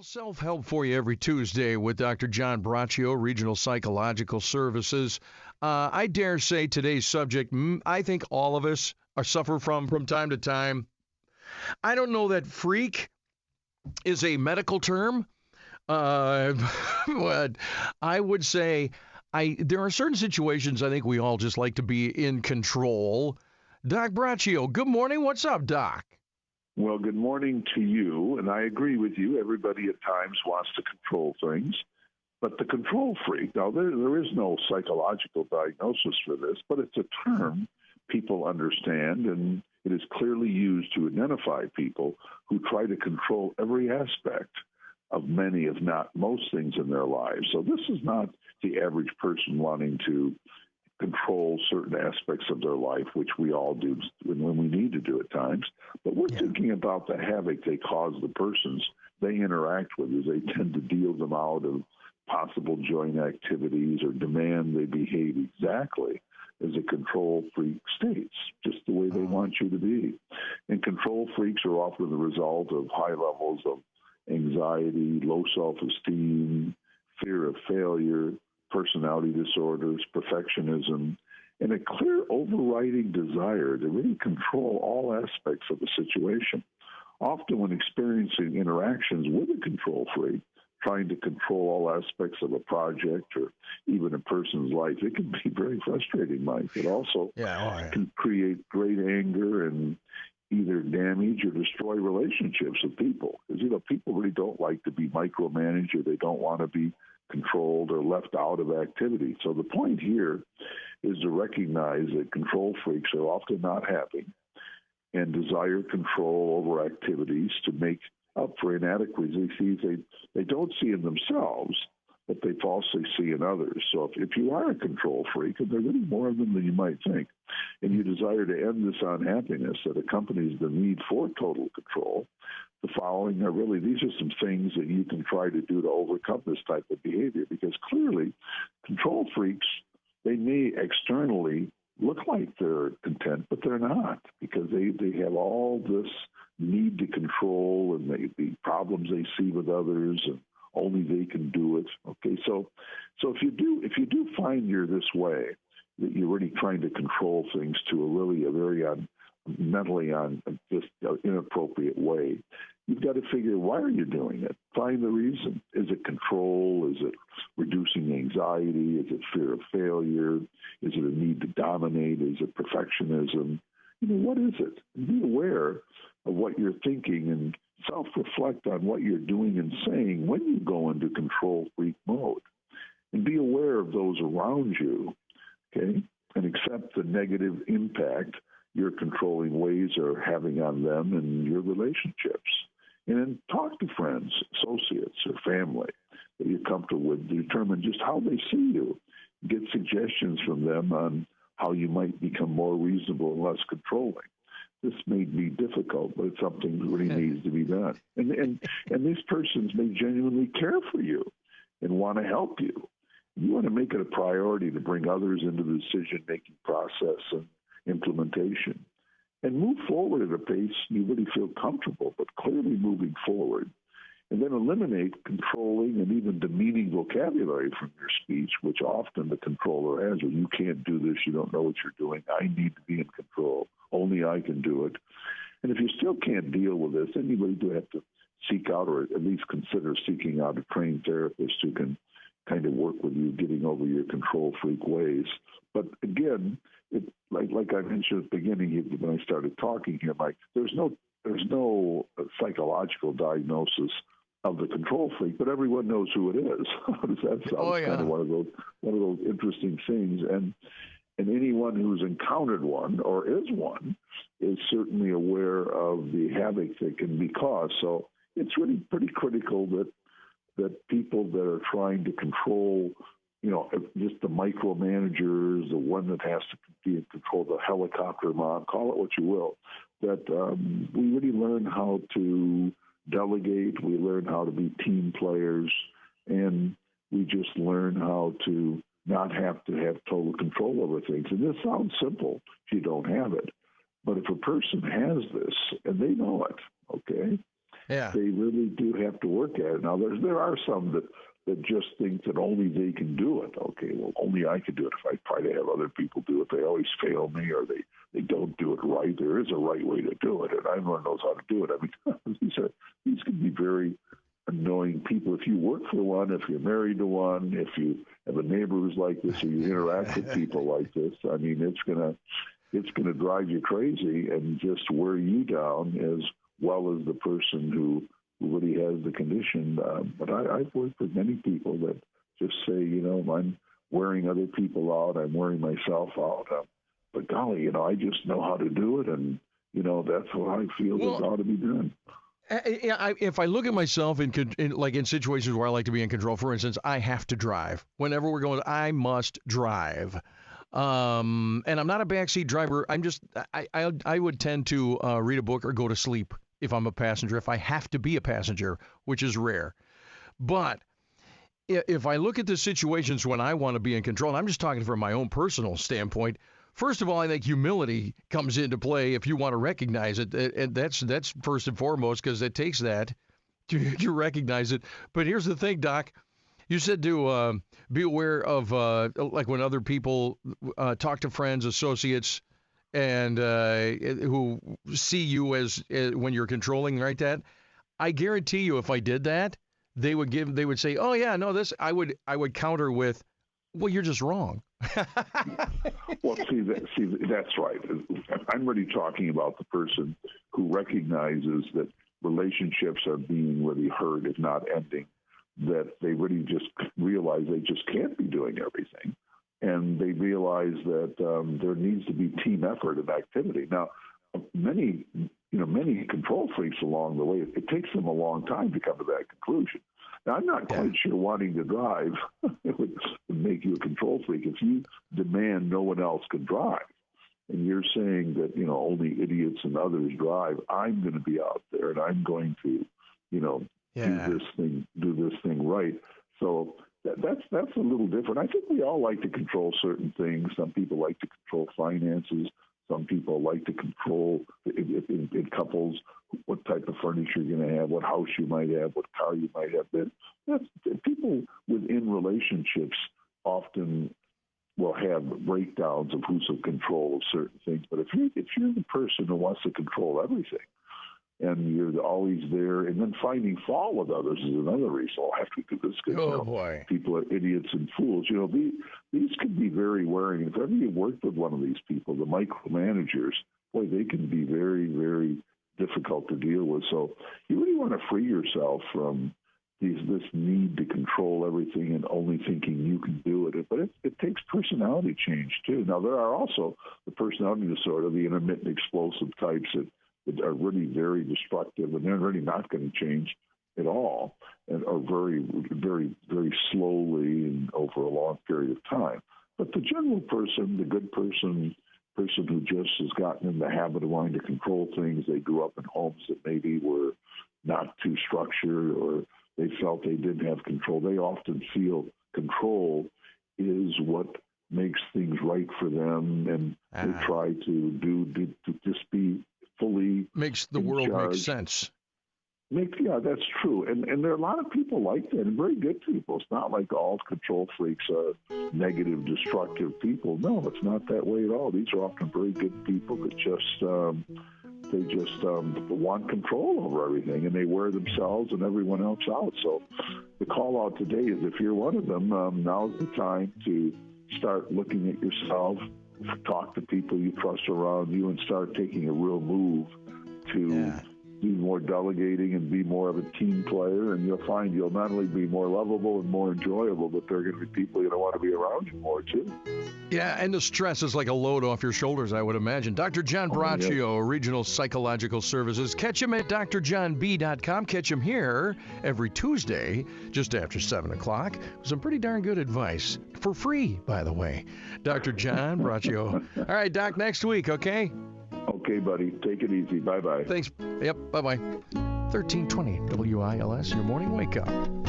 Self-help for you every Tuesday with Dr. John Braccio, Regional Psychological Services. I dare say today's subject, I think all of us are suffer from time to time. I don't know that freak is a medical term, but I would say there are certain situations I think we all just like to be in control. Doc Braccio, good morning. What's up, Doc? Well, good morning to you, and I agree with you. Everybody at times wants to control things, but the control freak, now there is no psychological diagnosis for this, but it's a term people understand, and it is clearly used to identify people who try to control every aspect of many, if not most things in their lives. So this is not the average person wanting to control certain aspects of their life, which we all do when we need to do at times. But we're thinking about the havoc they cause the persons they interact with as they tend to deal them out of possible joint activities or demand they behave exactly as a control freak states, just the way they want you to be. And control freaks are often the result of high levels of anxiety, low self-esteem, fear of failure, personality disorders, perfectionism, and a clear overriding desire to really control all aspects of the situation. Often when experiencing interactions with a control freak, trying to control all aspects of a project or even a person's life, it can be very frustrating, Mike. It also can create great anger and either damage or destroy relationships with people. Because, people really don't like to be micromanaged, or they don't want to be controlled or left out of activity. So the point here is to recognize that control freaks are often not happy and desire control over activities to make up for inadequacies they don't see in themselves, but they falsely see in others. So if you are a control freak, and there are really more of them than you might think, and you desire to end this unhappiness that accompanies the need for total control, the following these are some things that you can try to do to overcome this type of behavior, because clearly control freaks, they may externally look like they're content, but they're not, because they have all this need to control and the problems they see with others, and only they can do it. Okay, so if you do find you're this way, that you're really trying to control things to a very mentally just inappropriate way, you've got to figure, why are you doing it? Find the reason. Is it control? Is it reducing anxiety? Is it fear of failure? Is it a need to dominate? Is it perfectionism? What is it? Be aware of what you're thinking and self-reflect on what you're doing and saying when you go into control freak mode. And be aware of those around you, okay? And accept the negative impact your controlling ways are having on them and your relationships. And then talk to friends, associates, or family that you're comfortable with to determine just how they see you. Get suggestions from them on how you might become more reasonable and less controlling. This may be difficult, but it's something that really needs to be done. And these persons may genuinely care for you and want to help you. You want to make it a priority to bring others into the decision-making process and implementation, and move forward at a pace you really feel comfortable, but clearly moving forward. And then eliminate controlling and even demeaning vocabulary from your speech, which often the controller has. Well, you can't do this. You don't know what you're doing. I need to be in control. Only I can do it. And if you still can't deal with this, then you really do have to seek out, or at least consider seeking out, a trained therapist who can kind of work with you, getting over your control freak ways. But again, like I mentioned at the beginning when I started talking here, Mike, there's no psychological diagnosis of the control freak, but everyone knows who it is. How does that sound? It's kind of one of those interesting things. And anyone who's encountered one or is one is certainly aware of the havoc that can be caused. So it's really pretty critical that people that are trying to control, just the micromanagers, the one that has to be in control, the helicopter mom, call it what you will, that we really learn how to delegate, we learn how to be team players, and we just learn how to not have to have total control over things. And this sounds simple if you don't have it. But if a person has this, and they know it, okay, Yeah. they really do have to work at it. Now, there are some that just think that only they can do it. Okay, well, only I can do it. If I try to have other people do it, they always fail me, or they don't do it right. There is a right way to do it, and everyone knows how to do it. I mean, these can be very annoying people. If you work for one, if you're married to one, if you have a neighbor who's like this, or you interact with people like this, I mean, it's gonna drive you crazy and just wear you down as well as the person who really has the condition. But I've worked with many people that just say, I'm wearing other people out, I'm wearing myself out. But golly, I just know how to do it, and that's what I feel is ought to be done. If I look at myself in situations where I like to be in control, for instance, I have to drive. Whenever we're going, I must drive. And I'm not a backseat driver. I would tend to read a book or go to sleep if I'm a passenger, if I have to be a passenger, which is rare. But if I look at the situations when I want to be in control, and I'm just talking from my own personal standpoint, first of all, I think humility comes into play if you want to recognize it. And that's first and foremost, because it takes that to recognize it. But here's the thing, Doc. You said to be aware of, like when other people talk to friends, associates, and who see you as when you're controlling, right? That I guarantee you, if I did that, they would say, "Oh yeah, no, this." I would counter with, "Well, you're just wrong." Well, that's right. I'm really talking about the person who recognizes that relationships are being really hurt, if not ending. That they really just realize they just can't be doing everything. And they realize that there needs to be team effort and activity. Now, many control freaks along the way, it takes them a long time to come to that conclusion. Now, I'm not quite sure wanting to drive would make you a control freak. If you demand no one else can drive, and you're saying that, only idiots and others drive, I'm going to be out there and I'm going to, do this thing right. So that's a little different. I think we all like to control certain things. Some people like to control finances. Some people like to control in couples what type of furniture you're going to have, what house you might have, what car you might have. People within relationships often will have breakdowns of who's in control of certain things. But if you're the person who wants to control everything, and you're always there, and then finding fault with others is another reason. I have to do this because people are idiots and fools. These can be very wearing. If ever you worked with one of these people, the micromanagers, boy, they can be very, very difficult to deal with. So you really want to free yourself from this need to control everything and only thinking you can do it. But it takes personality change, too. Now, there are also the personality disorder, the intermittent explosive types that are really very destructive, and they're really not going to change at all, and are very, very, very slowly and over a long period of time. But the general person, the good person who just has gotten in the habit of wanting to control things, they grew up in homes that maybe were not too structured, or they felt they didn't have control. They often feel control is what makes things right for them, and they try to just be fully makes the world make sense. That's true. And there are a lot of people like that, and very good people. It's not like all control freaks are negative, destructive people. No, it's not that way at all. These are often very good people that just want control over everything, and they wear themselves and everyone else out. So the call out today is, if you're one of them, now's the time to start looking at yourself, talk to people you trust around you, and start taking a real move to do more delegating and be more of a team player. And you'll find you'll not only be more lovable and more enjoyable, but there are going to be people you don't want to be around you more, too. Yeah, and the stress is like a load off your shoulders, I would imagine. Dr. John Braccio, Regional Psychological Services. Catch him at drjohnb.com. Catch him here every Tuesday, just after 7 o'clock. Some pretty darn good advice. For free, by the way. Dr. John Braccio. All right, Doc, next week, okay? Okay, buddy. Take it easy. Bye-bye. Thanks. Yep, bye-bye. 1320 WILS, your morning wake up.